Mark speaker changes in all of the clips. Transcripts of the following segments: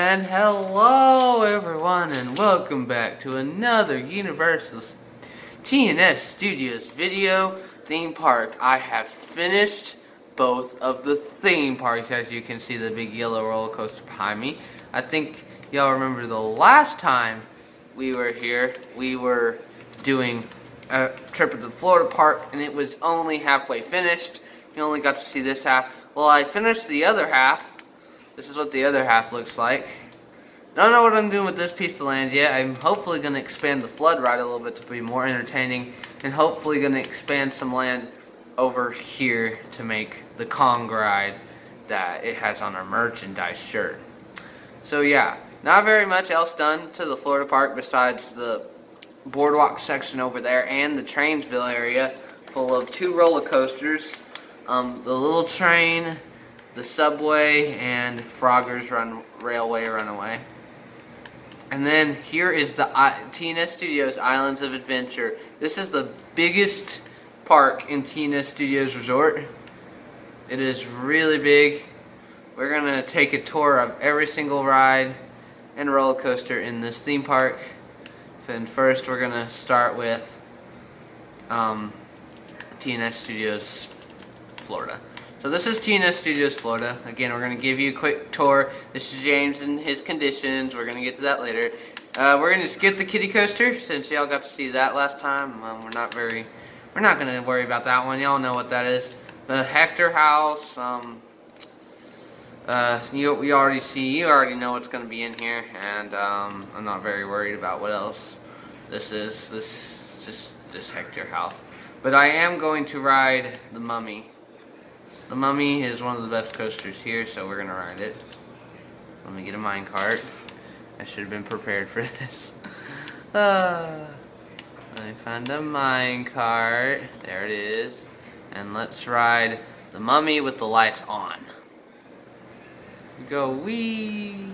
Speaker 1: And hello everyone, and welcome back to another Universal T&S Studios video theme park. I have finished both of the theme parks. As you can see, the big yellow roller coaster behind me. I think y'all remember the last time we were here, we were doing a trip to the Florida park, and it was only halfway finished. You only got to see this half. Well, I finished the other half. This is what the other half looks like. Don't know what I'm doing with this piece of land yet. I'm hopefully going to expand the flood ride a little bit to be more entertaining, and hopefully going to expand some land over here to make the Kong ride that it has on our merchandise shirt. So yeah, not very much else done to the Florida park besides the boardwalk section over there and the Trainsville area full of 2 roller coasters, the little train, the subway, and Frogger's Railway Runaway. And then here is the T&S Studios Islands of Adventure. This is the biggest park in T&S Studios Resort. It is really big. We're going to take a tour of every single ride and roller coaster in this theme park. And first we're going to start with T&S Studios Florida. So this is T&S Studios Florida. Again, we're going to give you a quick tour. This is James and his conditions. We're going to get to that later. We're going to skip the kiddie coaster since y'all got to see that last time. We're not going to worry about that one. Y'all know what that is. The Hector House. You already know what's going to be in here, and I'm not very worried about what else this is. This Hector House. But I am going to ride the Mummy. The Mummy is one of the best coasters here, so we're going to ride it. Let me get a minecart. I should have been prepared for this. Let me find a minecart. There it is. And let's ride the Mummy with the lights on. Go wee!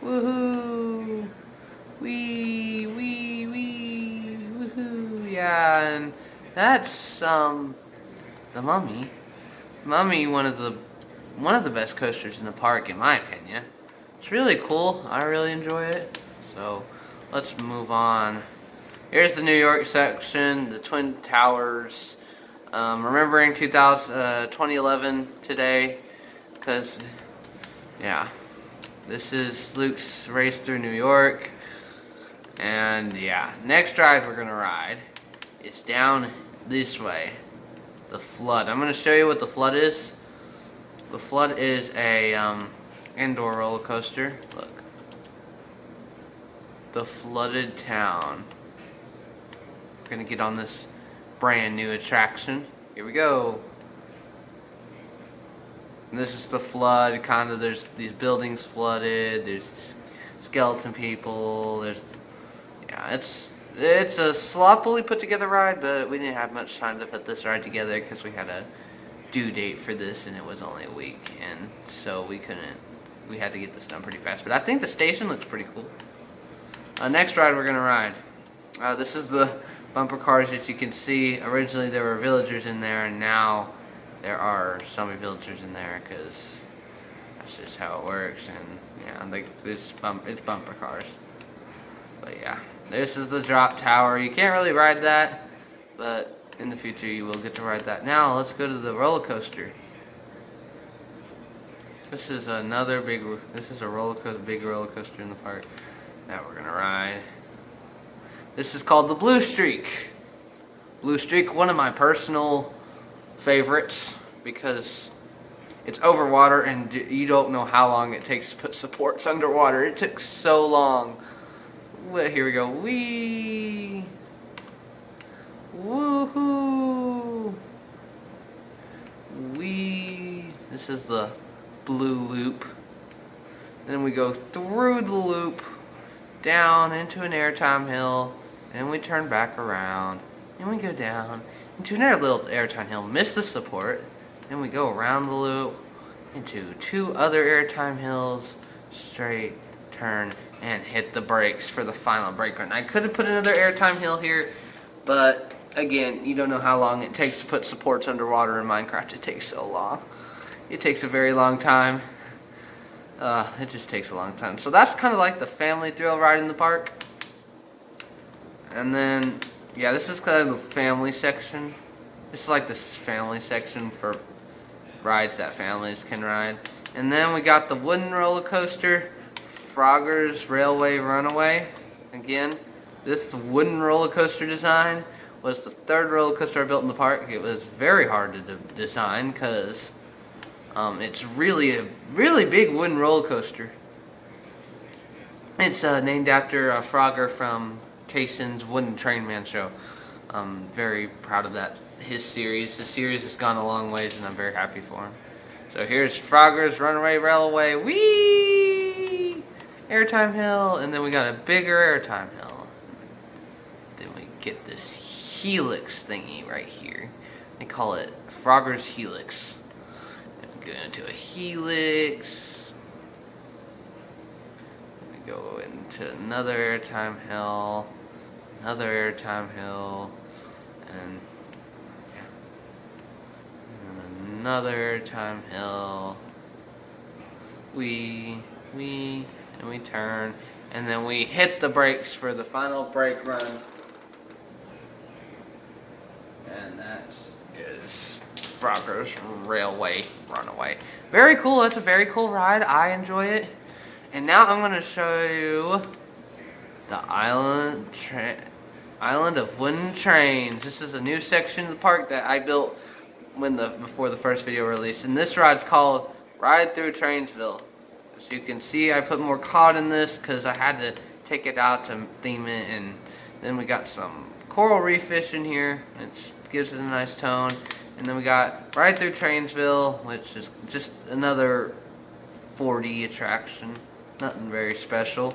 Speaker 1: Woohoo! Wee! Wee! Wee! Woohoo! Yeah, and that's the Mummy. Mummy, one of the best coasters in the park, in my opinion. It's really cool. I really enjoy it. So let's move on. Here's the New York section, the Twin Towers. Remembering 2011 today, because yeah, this is Luke's race through New York. And yeah, next ride we're gonna ride is down this way. The Flood. I'm going to show you what the Flood is. The Flood is a indoor roller coaster. Look. The Flooded Town. We're going to get on this brand new attraction. Here we go. And this is the Flood. Kind of, there's these buildings flooded. There's skeleton people. There's, yeah, it's a sloppily put together ride, but we didn't have much time to put this ride together because we had a due date for this and it was only a week, and so we had to get this done pretty fast. But I think the station looks pretty cool. Next ride we're gonna ride. This is the bumper cars that you can see. Originally there were villagers in there, and now there are some villagers in there because that's just how it works. And yeah, it's bumper cars. But yeah. This is the drop tower. You can't really ride that, but in the future you will get to ride that. Now let's go to the roller coaster. This is a big roller coaster in the park that we're gonna ride. This is called the Blue Streak. Blue Streak, one of my personal favorites because it's over water and you don't know how long it takes to put supports underwater. It took so long. Here we go. Wee! Woohoo! Wee! This is the blue loop. Then we go through the loop, down into an airtime hill, and we turn back around, and we go down into another little airtime hill, miss the support, then we go around the loop into 2 other airtime hills, straight, turn, and hit the brakes for the final brake run. I could have put another airtime hill here, but again, you don't know how long it takes to put supports underwater in Minecraft. It takes so long. It takes a very long time. It just takes a long time. So that's kind of like the family thrill ride in the park. And then, yeah, this is kind of the family section. This is like this family section for rides that families can ride. And then we got the wooden roller coaster, Frogger's Railway Runaway. Again, this wooden roller coaster design was the third roller coaster I built in the park. It was very hard to design because it's really a really big wooden roller coaster. It's named after Frogger from Tayson's Wooden Train Man show. I'm very proud of that. His series. The series has gone a long ways, and I'm very happy for him. So here's Frogger's Runaway Railway. Whee! Airtime hill, and then we got a bigger airtime hill. Then we get this helix thingy right here. They call it Frogger's Helix. And we go into a helix. We go into another airtime hill, another airtime hill, and another time hill. And we turn, and then we hit the brakes for the final brake run. And that is Frogger's Railway Runaway. Very cool. That's a very cool ride. I enjoy it. And now I'm going to show you the Island of Wooden Trains. This is a new section of the park that I built before the first video released, and this ride's called Ride Through Trainsville. As you can see, I put more cod in this because I had to take it out to theme it, and then we got some coral reef fish in here, which gives it a nice tone, and then we got Ride Through Trainsville, which is just another 4D attraction, nothing very special.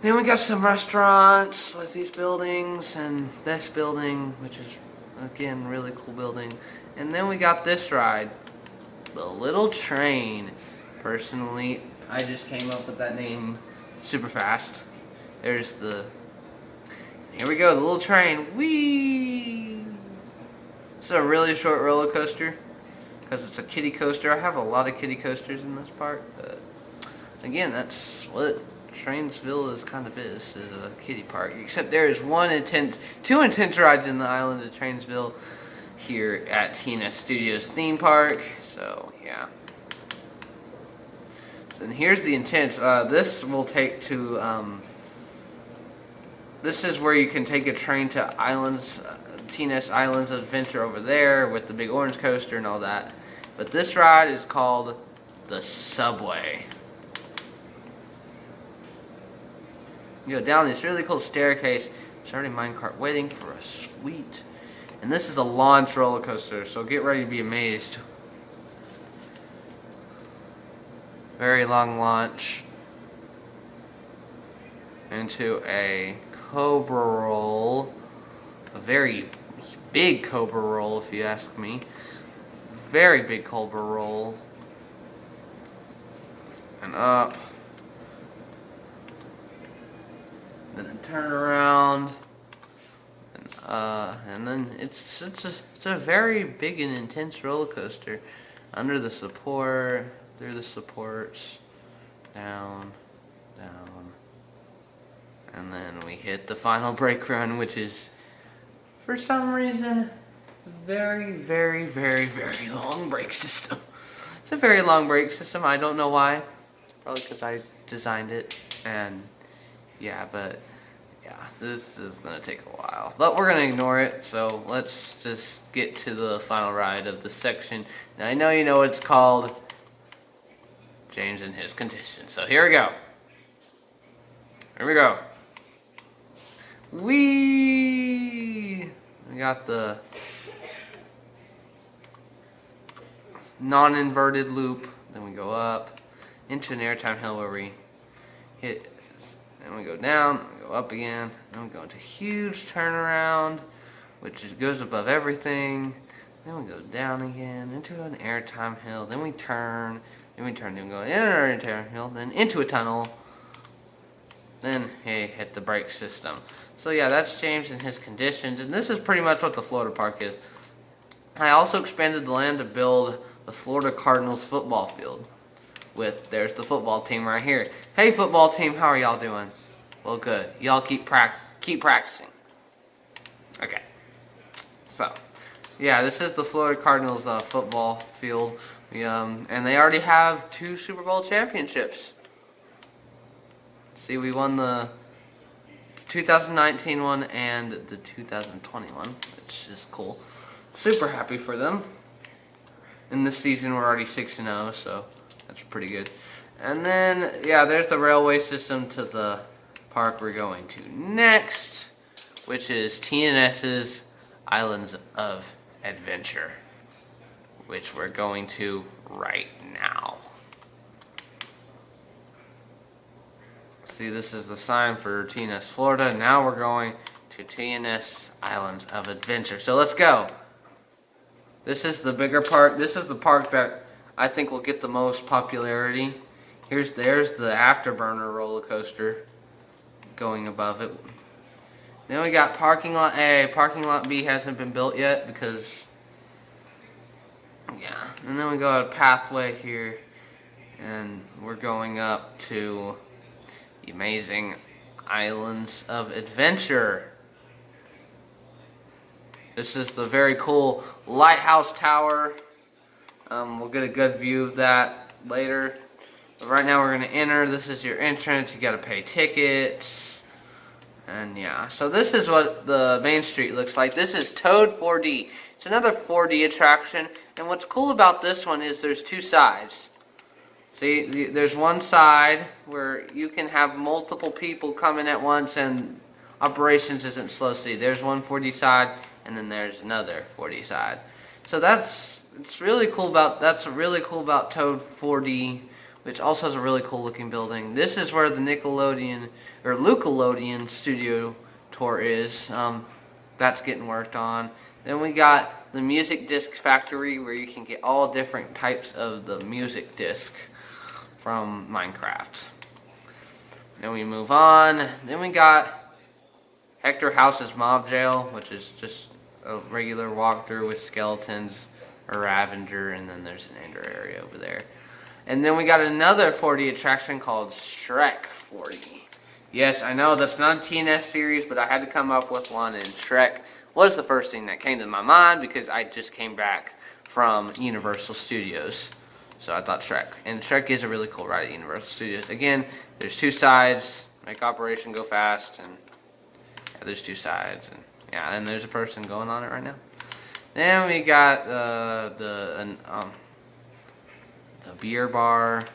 Speaker 1: Then we got some restaurants, like these buildings, and this building, which is again, really cool building. And then we got this ride, the Little Train. Personally, I just came up with that name super fast. Here we go, the Little Train. Whee! It's a really short roller coaster because it's a kiddie coaster. I have a lot of kiddie coasters in this park, but again, that's what Trainsville is a kiddie park. Except there is two intense rides in the island of Trainsville here at T&S Studios theme park. So yeah. So, and here's the intense. This will take to. This is where you can take a train to islands, T&S Islands Adventure over there with the big orange coaster and all that. But this ride is called the Subway. You go down this really cool staircase. There's already a minecart waiting for us. Sweet. And this is a launch roller coaster, so get ready to be amazed. Very long launch into a cobra roll. A very big cobra roll, if you ask me. Very big cobra roll. And up. Then a turn around, and then it's a very big and intense roller coaster. Under the support, through the supports, down, and then we hit the final brake run, which is, for some reason, very, very, very, very long brake system. It's a very long brake system. I don't know why. Probably because I designed it, and yeah, but yeah, this is going to take a while. But we're going to ignore it, so let's just get to the final ride of the section. Now, I know you know it's called James and His Condition. So here we go. Here we go. We got the non-inverted loop. Then we go up into an airtime hill where we hit. Then we go down, we go up again, then we go into a huge turnaround, which goes above everything. Then we go down again into an airtime hill. Then we turn, then we go in another airtime hill, then into a tunnel. Then hey, hit the brake system. So yeah, that's James and His Conditions, and this is pretty much what the Florida park is. I also expanded the land to build the Florida Cardinals football field. there's the football team right here. Hey, football team, how are y'all doing? Well, good. Y'all keep practicing. Okay. So, yeah, this is the Florida Cardinals football field. And they already have 2 Super Bowl championships. See, we won the 2019 one and the 2021, which is cool. Super happy for them. In this season, we're already 6-0, so that's pretty good. And then, yeah, there's the railway system to the park we're going to next, which is T&S's Islands of Adventure, which we're going to right now. See, this is the sign for T&S Florida. Now we're going to T&S Islands of Adventure. So let's go. This is the bigger park. This is the park that I think will get the most popularity. There's the Afterburner roller coaster going above it. Then we got parking lot A. Parking lot B hasn't been built yet because, yeah. And then we go a pathway here, and we're going up to the amazing Islands of Adventure. This is the very cool lighthouse tower. We'll get a good view of that later. But right now we're going to enter. This is your entrance. You got to pay tickets. And yeah, so this is what the main street looks like. This is Toad 4D. It's another 4D attraction. And what's cool about this one is there's 2 sides. See, there's one side where you can have multiple people come in at once and operations isn't slow. See, there's one 4D side and then there's another 4D side. So that's really cool about Toad 4D, which also has a really cool looking building. This is where the Nickelodeon Studio tour is. That's getting worked on. Then we got the Music Disc Factory where you can get all different types of the music disc from Minecraft. Then we move on. Then we got Hector House's Mob Jail, which is just a regular walkthrough with skeletons, a Ravager, and then there's an Ender area over there. And then we got another 4D attraction called Shrek 4D. Yes, I know that's not a T&S series, but I had to come up with one, and Shrek was the first thing that came to my mind because I just came back from Universal Studios. So I thought Shrek. And Shrek is a really cool ride at Universal Studios. Again, there's 2 sides, make operation go fast, and yeah, there's 2 sides. And yeah, and there's a person going on it right now. Then we got the beer bar.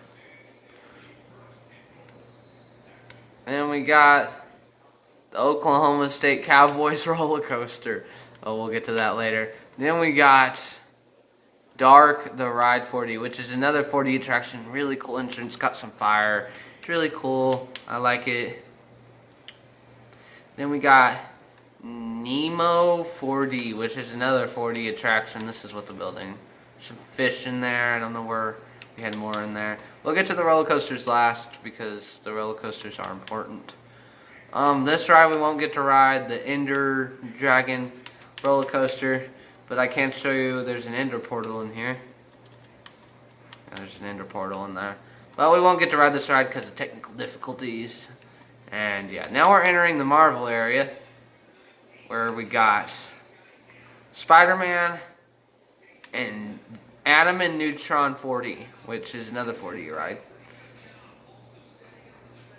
Speaker 1: And we got the Oklahoma State Cowboys roller coaster. Oh, we'll get to that later. Then we got Dark the Ride 4D, which is another 4D attraction. Really cool entrance, got some fire. It's really cool. I like it. Then we got Nemo 4D, which is another 4D attraction. This is what the building. Some fish in there. I don't know where we had more in there. We'll get to the roller coasters last because the roller coasters are important. This ride we won't get to ride, the Ender Dragon roller coaster, but I can show you there's an Ender portal in here. There's an Ender portal in there. But we won't get to ride this ride because of technical difficulties. And yeah, now we're entering the Marvel area where we got Spider-Man and Atom and Neutron 4D, which is another 4D ride.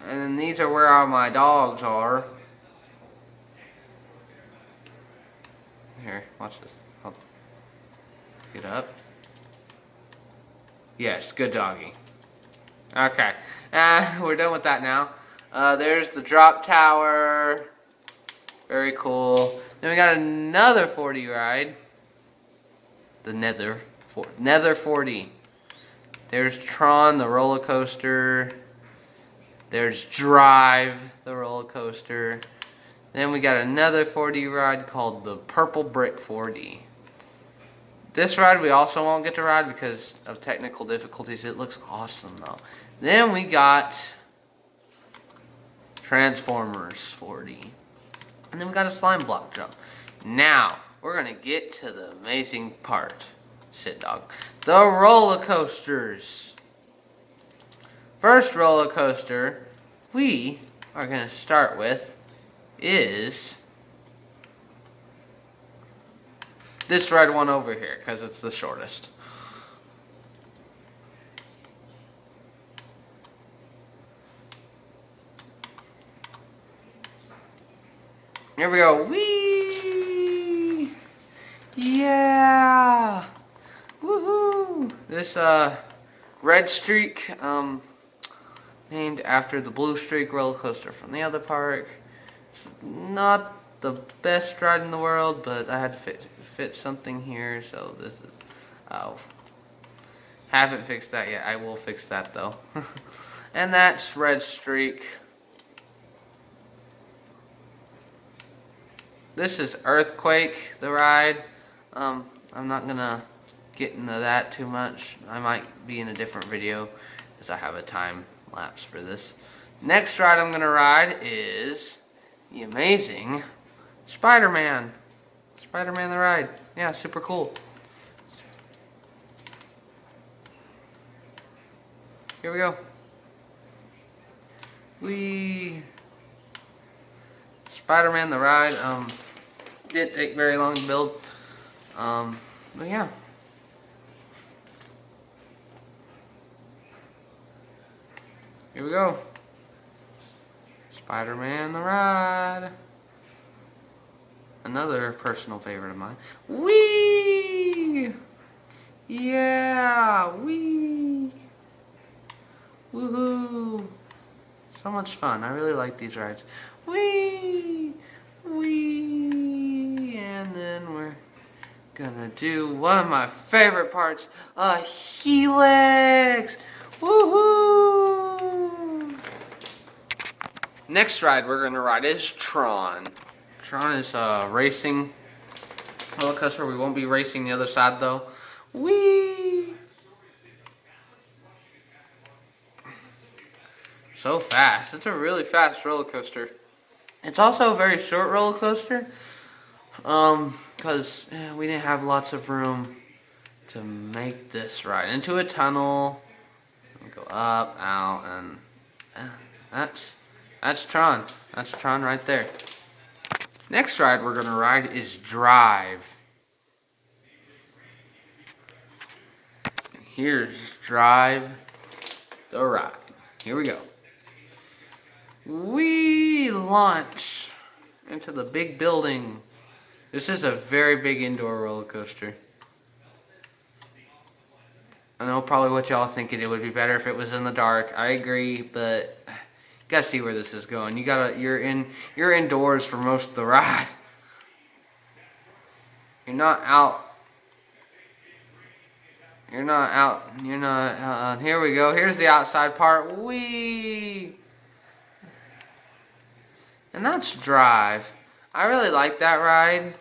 Speaker 1: And then these are where all my dogs are. Here, watch this. Hold on. Get up. Yes, good doggy. Okay, we're done with that now. There's the drop tower. Very cool. Then we got another 4D ride. The Nether 4D. There's Tron, the roller coaster. There's Drive, the roller coaster. Then we got another 4D ride called the Purple Brick 4D. This ride we also won't get to ride because of technical difficulties. It looks awesome though. Then we got Transformers 4D. And then we got a slime block jump. Now, we're going to get to the amazing part. Sit, dog. The roller coasters. First roller coaster we are going to start with is this red one over here because it's the shortest. Here we go. Whee! Yeah! Woohoo! This red streak, named after the blue streak roller coaster from the other park. Not the best ride in the world, but I had to fit something here, so this is. Oh, haven't fixed that yet. I will fix that though. And that's red streak. This is Earthquake, the ride. I'm not gonna get into that too much. I might be in a different video because I have a time lapse for this. Next ride I'm gonna ride is the amazing Spider-Man. Spider-Man the ride. Yeah, super cool. Here we go. Spider-Man the ride. Didn't take very long to build. But yeah. Here we go. Spider-Man the ride. Another personal favorite of mine. Whee! Yeah! Whee! Woohoo! So much fun. I really like these rides. Whee! Whee! And then we're gonna do one of my favorite parts, a helix! Woohoo! Next ride we're gonna ride is Tron. Tron is a racing roller coaster. We won't be racing the other side though. Whee! So fast. It's a really fast roller coaster. It's also a very short roller coaster. Because we didn't have lots of room to make this ride. Into a tunnel. Go up, out, and that's Tron. That's Tron right there. Next ride we're gonna ride is Drive. And here's Drive the ride. Here we go. We launch into the big building. This is a very big indoor roller coaster. I know probably what y'all thinking. It would be better if it was in the dark. I agree, but you gotta see where this is going. You're indoors for most of the ride. You're not out. Here we go. Here's the outside part. Whee! And that's Drive. I really like that ride.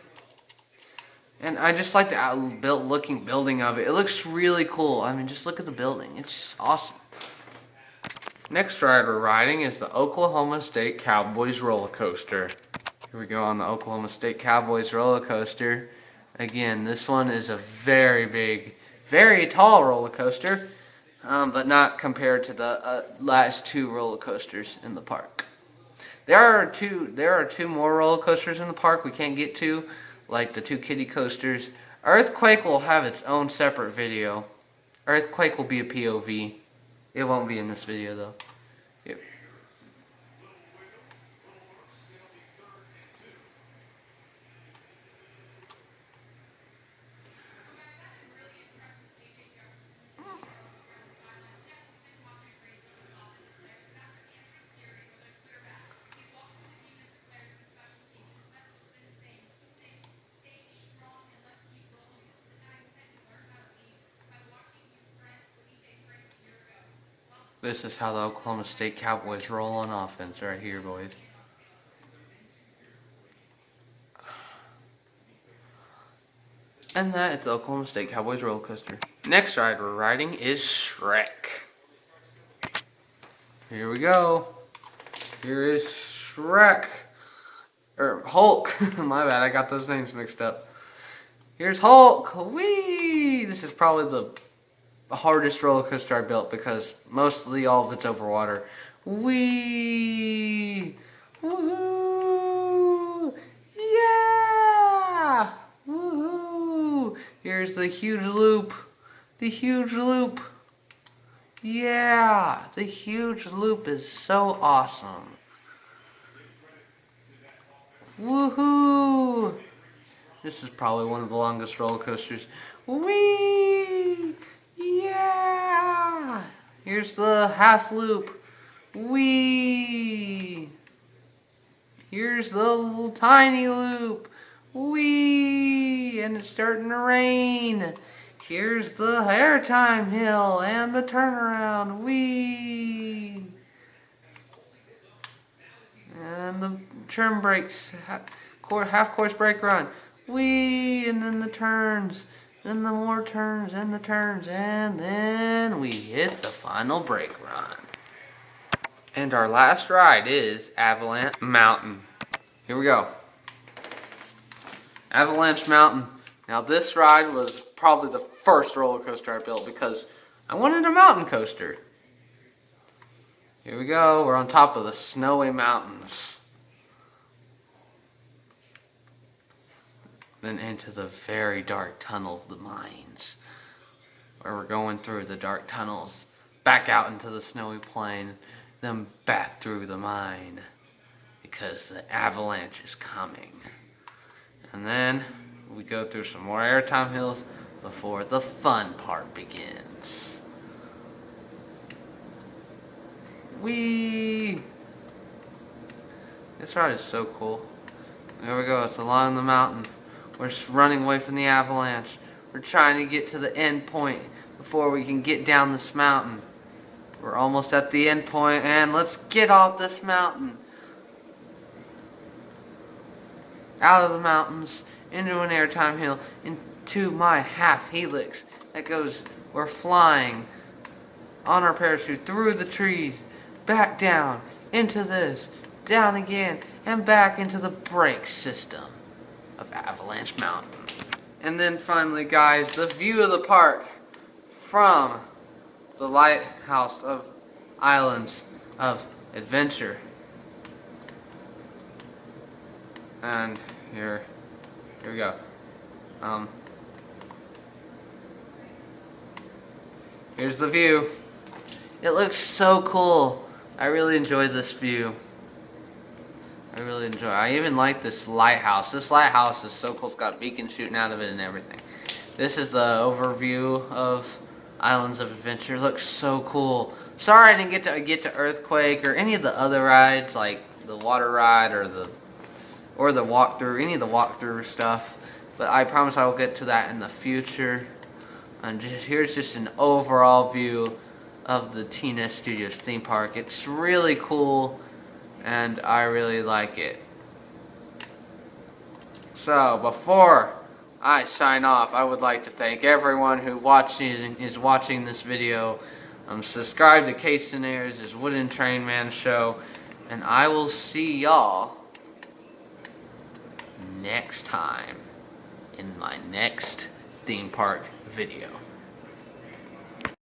Speaker 1: And I just like the looking building of it. It looks really cool. I mean, just look at the building. It's just awesome. Next ride we're riding is the Oklahoma State Cowboys roller coaster. Here we go on the Oklahoma State Cowboys roller coaster. Again, this one is a very big, very tall roller coaster, but not compared to the last two roller coasters in the park. There are two more roller coasters in the park we can't get to, like the two kiddie coasters. Earthquake will have its own separate video. Earthquake will be a POV. It won't be in this video though. Yep. This is how the Oklahoma State Cowboys roll on offense right here, boys. And that is the Oklahoma State Cowboys roller coaster. Next ride we're riding is Shrek. Here we go. Here is Shrek. Or Hulk. My bad, I got those names mixed up. Here's Hulk. Whee! This is probably the hardest roller coaster I built because mostly all of it's over water. Wee! Woohoo! Yeah! Woohoo! Here's the huge loop. The huge loop. Yeah! The huge loop is so awesome. Woohoo! This is probably one of the longest roller coasters. Whee! Yeah! Here's the half loop. Whee! Here's the little tiny loop. Whee! And it's starting to rain. Here's the airtime hill and the turnaround. Whee! And the trim brakes, half course brake run. Whee! And then the turns. Then the more turns and the turns. And then we hit the final brake run. And our last ride is Avalanche Mountain. Here we go. Avalanche Mountain. Now this ride was probably the first roller coaster I built because I wanted a mountain coaster. Here we go. We're on top of the snowy mountains. Then into the very dark tunnel of the mines. Where we're going through the dark tunnels. Back out into the snowy plain. Then back through the mine. Because the avalanche is coming. And then we go through some more airtime hills before the fun part begins. Whee! This ride is so cool. There we go, it's along the mountain. We're just running away from the avalanche. We're trying to get to the end point before we can get down this mountain. We're almost at the end point, and let's get off this mountain. Out of the mountains, into an airtime hill, into my half helix that goes, we're flying on our parachute through the trees, back down, into this, down again, and back into the brake system of Avalanche Mountain. And then finally, guys, the view of the park from the lighthouse of Islands of Adventure. And here we go. Here's the view. It looks so cool. I really enjoy this view. I even like this lighthouse. This lighthouse is so cool. It's got beacons shooting out of it and everything. This is the overview of Islands of Adventure. It looks so cool. Sorry I didn't get to Earthquake or any of the other rides like the water ride or the walkthrough, any of the walkthrough stuff. But I promise I will get to that in the future. And here's just an overall view of the T&S Studios theme park. It's really cool, and I really like it. So before I sign off, I would like to thank everyone who is watching this video. Subscribe to Casey Ayers' Wooden Train Man Show, and I will see y'all next time in my next theme park video.